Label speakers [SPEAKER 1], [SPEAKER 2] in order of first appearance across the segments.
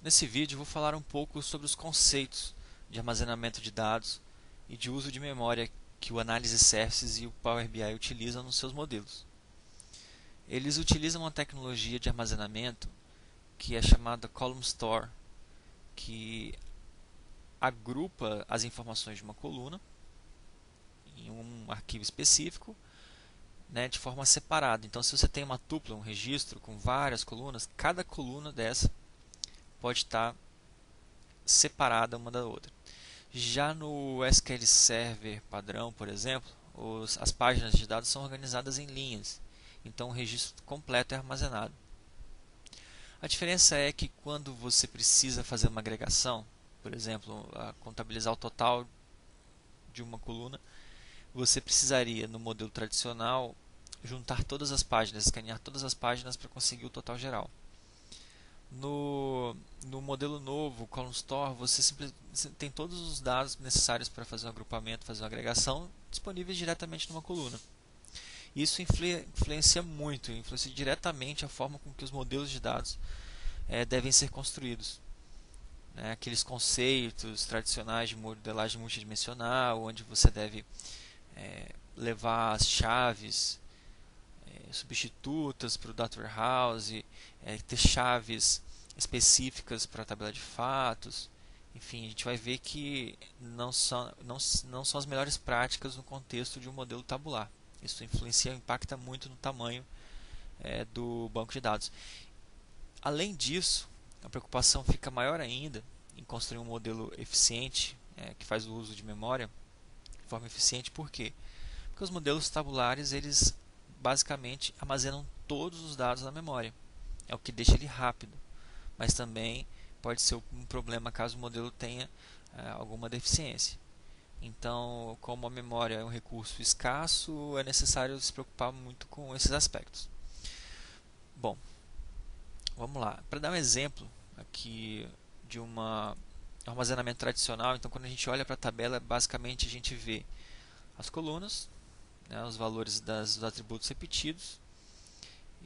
[SPEAKER 1] Nesse vídeo vou falar um pouco sobre os conceitos de armazenamento de dados e de uso de memória que o Analysis Services e o Power BI utilizam nos seus modelos. Eles utilizam uma tecnologia de armazenamento que é chamada Column Store, que agrupa as informações de uma coluna em um arquivo específico, né, de forma separada. Então, se você tem uma tupla, um registro com várias colunas, cada coluna dessa pode estar separada uma da outra. Já no SQL Server padrão, por exemplo, as páginas de dados são organizadas em linhas, então o registro completo é armazenado. A diferença é que quando você precisa fazer uma agregação, por exemplo, contabilizar o total de uma coluna, você precisaria, no modelo tradicional, juntar todas as páginas, escanear todas as páginas para conseguir o total geral. No modelo novo, Column Store, você tem todos os dados necessários para fazer um agrupamento, fazer uma agregação, disponíveis diretamente numa coluna. Isso influencia diretamente a forma com que os modelos de dados devem ser construídos. Né? Aqueles conceitos tradicionais de modelagem multidimensional, onde você deve levar as chaves substitutas para o Data Warehouse, ter chaves específicas para a tabela de fatos. Enfim, a gente vai ver que não são as melhores práticas no contexto de um modelo tabular. Isso impacta muito no tamanho do banco de dados. Além disso, a preocupação fica maior ainda em construir um modelo eficiente, que faz o uso de memória de forma eficiente. Por quê? Porque os modelos tabulares, eles basicamente armazenam todos os dados na memória. É o que deixa ele rápido, mas também pode ser um problema caso o modelo tenha alguma deficiência. Então, como a memória é um recurso escasso, é necessário se preocupar muito com esses aspectos. Bom, vamos lá. Para dar um exemplo aqui de um armazenamento tradicional, então quando a gente olha para a tabela, basicamente a gente vê as colunas, né, os valores dos atributos repetidos,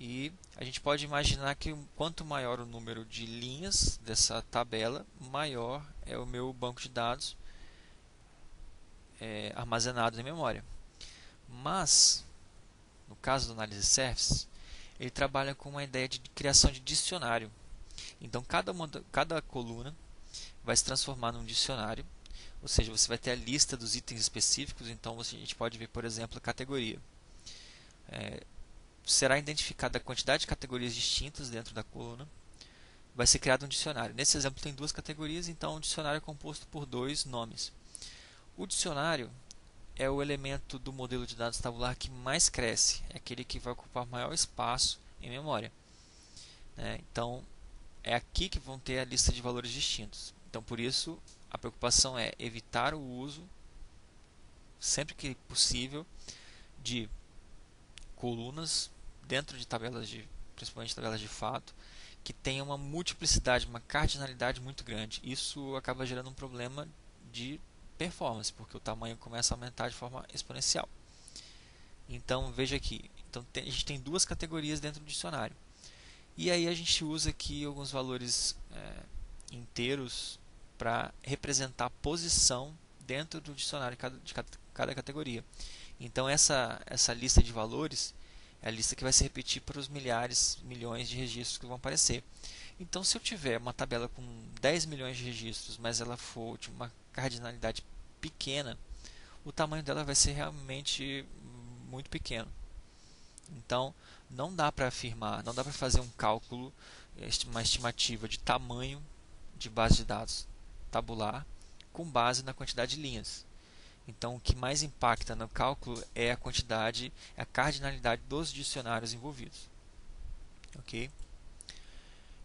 [SPEAKER 1] e a gente pode imaginar que quanto maior o número de linhas dessa tabela, maior é o meu banco de dados armazenado em memória. Mas, no caso do Analysis Services, ele trabalha com uma ideia de criação de dicionário. Então, cada coluna vai se transformar num dicionário, ou seja, você vai ter a lista dos itens específicos. Então, a gente pode ver, por exemplo, a categoria. Será identificada a quantidade de categorias distintas dentro da coluna. Vai ser criado um dicionário. Nesse exemplo tem duas categorias, então o dicionário é composto por dois nomes. O dicionário é o elemento do modelo de dados tabular que mais cresce, é aquele que vai ocupar maior espaço em memória. Então, é aqui que vão ter a lista de valores distintos. Então, por isso, a preocupação é evitar o uso, sempre que possível, de colunas dentro de principalmente tabelas de fato, que tenham uma multiplicidade, uma cardinalidade muito grande. Isso acaba gerando um problema de performance, porque o tamanho começa a aumentar de forma exponencial. Então, veja aqui, a gente tem duas categorias dentro do dicionário. E aí a gente usa aqui alguns valores inteiros para representar a posição dentro do dicionário de cada categoria. Então essa lista de valores é a lista que vai se repetir para os milhões de registros que vão aparecer. Então, se eu tiver uma tabela com 10 milhões de registros, mas ela for de uma cardinalidade pequena, o tamanho dela vai ser realmente muito pequeno. Então, não dá para afirmar, não dá para fazer um cálculo, uma estimativa de tamanho de base de dados tabular com base na quantidade de linhas. Então, o que mais impacta no cálculo é a quantidade, a cardinalidade dos dicionários envolvidos. Ok?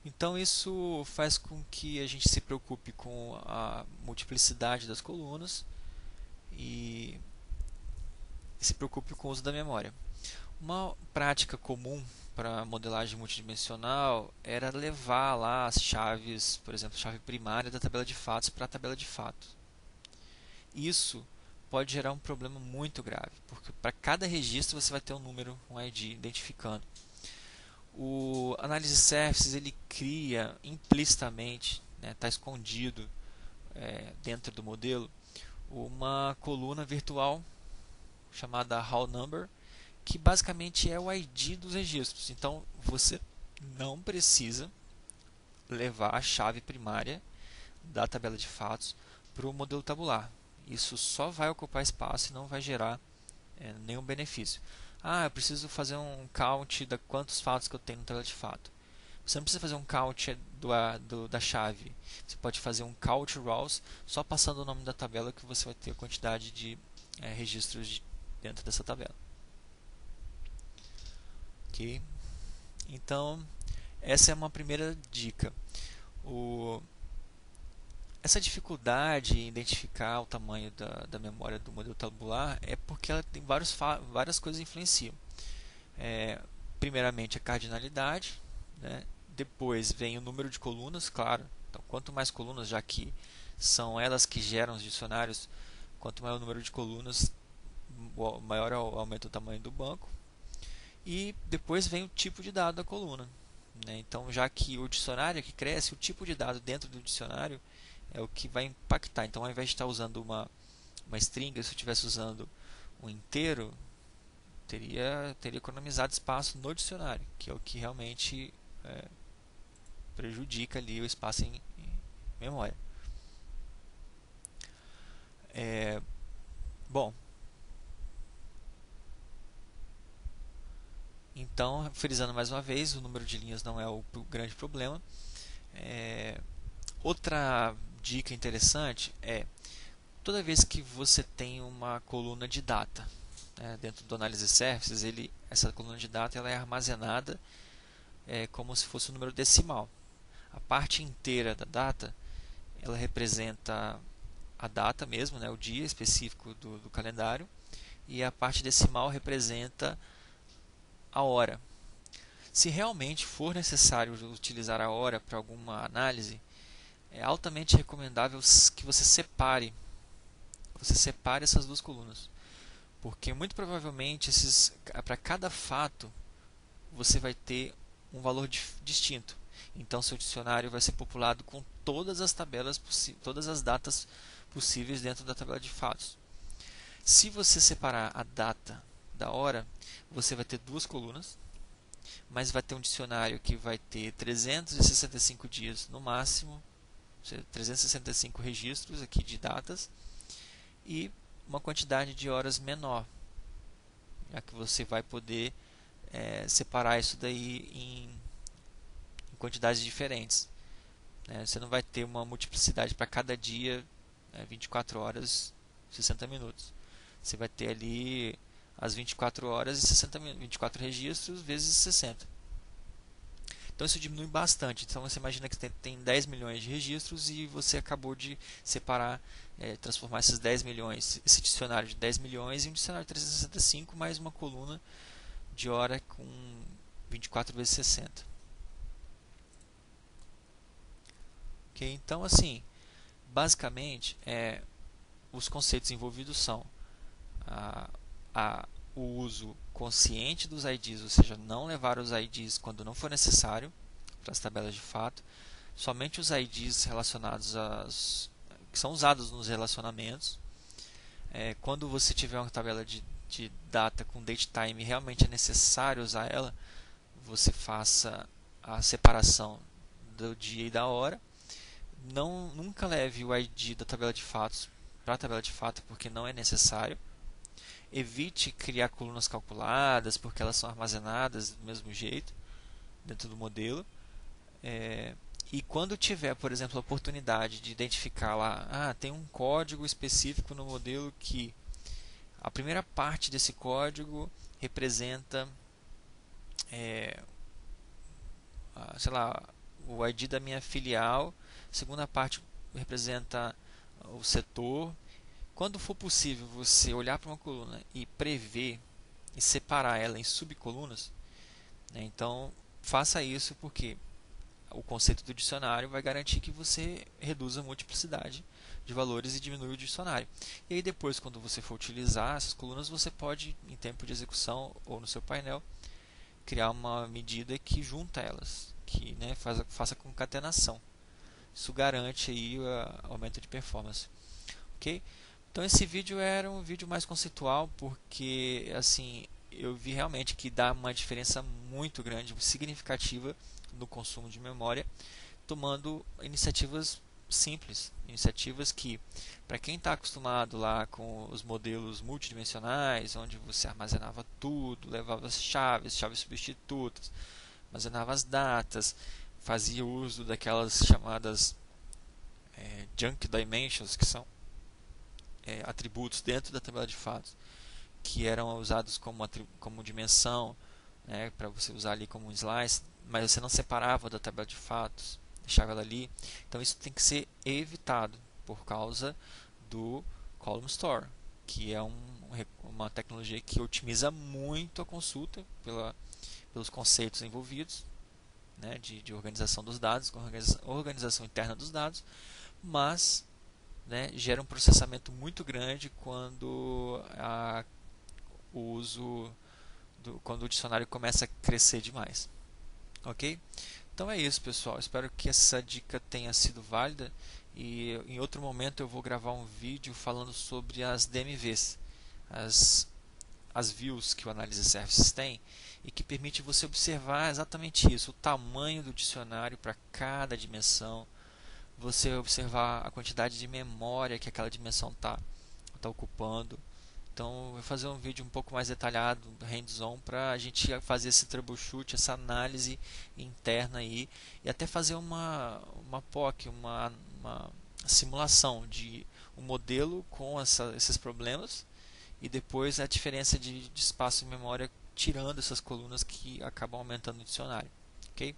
[SPEAKER 1] Então, isso faz com que a gente se preocupe com a multiplicidade das colunas e se preocupe com o uso da memória. Uma prática comum para modelagem multidimensional era levar lá as chaves, por exemplo, chave primária da tabela de fatos para a tabela de fatos. Isso pode gerar um problema muito grave, porque para cada registro você vai ter um número, um ID identificando. O Analysis Services ele cria implicitamente, está escondido dentro do modelo, uma coluna virtual chamada Raw Number, que basicamente é o ID dos registros. Então você não precisa levar a chave primária da tabela de fatos para o modelo tabular. Isso só vai ocupar espaço e não vai gerar nenhum benefício. Eu preciso fazer um count de quantos fatos que eu tenho na tabela de fato. Você não precisa fazer um count da chave. Você pode fazer um count rows só passando o nome da tabela que você vai ter a quantidade de registros dentro dessa tabela. Ok? Então, essa é uma primeira dica. Essa dificuldade em identificar o tamanho da memória do modelo tabular é porque ela tem várias coisas que influenciam. Primeiramente, a cardinalidade, né? Depois vem o número de colunas, claro. Então, quanto mais colunas, já que são elas que geram os dicionários, quanto maior o número de colunas, maior aumenta o tamanho do banco. E depois vem o tipo de dado da coluna, né? Então, já que o dicionário é que cresce, o tipo de dado dentro do dicionário é o que vai impactar. Então, ao invés de estar usando uma string, se eu estivesse usando um inteiro, teria economizado espaço no dicionário, que é o que realmente prejudica ali o espaço em memória. Bom, então, frisando mais uma vez, o número de linhas não é o grande problema. Outra dica interessante é, toda vez que você tem uma coluna de data, dentro do Analysis Services, essa coluna de data ela é armazenada como se fosse um número decimal. A parte inteira da data ela representa a data mesmo, o dia específico do calendário, e a parte decimal representa a hora. Se realmente for necessário utilizar a hora para alguma análise, é altamente recomendável que você separe essas duas colunas, porque muito provavelmente para cada fato você vai ter um valor distinto. Então seu dicionário vai ser populado com todas as tabelas, todas as datas possíveis dentro da tabela de fatos. Se você separar a data da hora, você vai ter duas colunas, mas vai ter um dicionário que vai ter 365 dias no máximo, 365 registros aqui de datas, e uma quantidade de horas menor, já que você vai poder separar isso daí em quantidades diferentes. Você não vai ter uma multiplicidade para cada dia, 24 horas, 60 minutos. Você vai ter ali as 24 horas e 24 registros vezes 60. Então isso diminui bastante. Então você imagina que tem 10 milhões de registros e você acabou de separar, transformar esses 10 milhões, esse dicionário de 10 milhões em um dicionário de 365 mais uma coluna de hora com 24 vezes 60. Okay? Então, assim, basicamente, os conceitos envolvidos são o uso consciente dos IDs, ou seja, não levar os IDs quando não for necessário para as tabelas de fato, somente os IDs relacionados que são usados nos relacionamentos. Quando você tiver uma tabela de data com date time, realmente é necessário usar ela, você faça a separação do dia e da hora. Nunca leve o ID da tabela de fatos para a tabela de fato, porque não é necessário. Evite criar colunas calculadas, porque elas são armazenadas do mesmo jeito dentro do modelo. E quando tiver, por exemplo, a oportunidade de identificar lá, tem um código específico no modelo que a primeira parte desse código representa, sei lá, o ID da minha filial, a segunda parte representa o setor. Quando for possível você olhar para uma coluna e prever e separar ela em subcolunas, então faça isso, porque o conceito do dicionário vai garantir que você reduza a multiplicidade de valores e diminui o dicionário. E aí depois, quando você for utilizar essas colunas, você pode, em tempo de execução ou no seu painel, criar uma medida que junta elas, que, né, faça concatenação. Isso garante aí o aumento de performance. Ok? Então esse vídeo era um vídeo mais conceitual, porque assim eu vi realmente que dá uma diferença muito grande, significativa no consumo de memória, tomando iniciativas simples, iniciativas que, para quem está acostumado lá com os modelos multidimensionais, onde você armazenava tudo, levava as chaves substitutas, armazenava as datas, fazia uso daquelas chamadas junk dimensions, que são atributos dentro da tabela de fatos, que eram usados como dimensão, né, para você usar ali como um slice, mas você não separava da tabela de fatos, deixava ela ali. Então isso tem que ser evitado por causa do Column Store, que é uma tecnologia que otimiza muito a consulta pelos conceitos envolvidos, né, de organização dos dados, organização interna dos dados, mas, né, gera um processamento muito grande quando quando o dicionário começa a crescer demais. Ok? Então é isso, pessoal. Espero que essa dica tenha sido válida, e em outro momento eu vou gravar um vídeo falando sobre as DMVs, as views que o Analysis Services tem, e que permite você observar exatamente isso, o tamanho do dicionário para cada dimensão, você observar a quantidade de memória que aquela dimensão tá ocupando. Então, eu vou fazer um vídeo um pouco mais detalhado, hands-on, para a gente fazer esse troubleshoot, essa análise interna aí, e até fazer uma POC, uma simulação de um modelo com esses problemas, e depois a diferença de espaço e memória, tirando essas colunas que acabam aumentando o dicionário. Ok?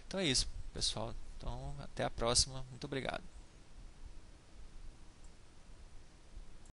[SPEAKER 1] Então é isso, pessoal. Então, até a próxima. Muito obrigado.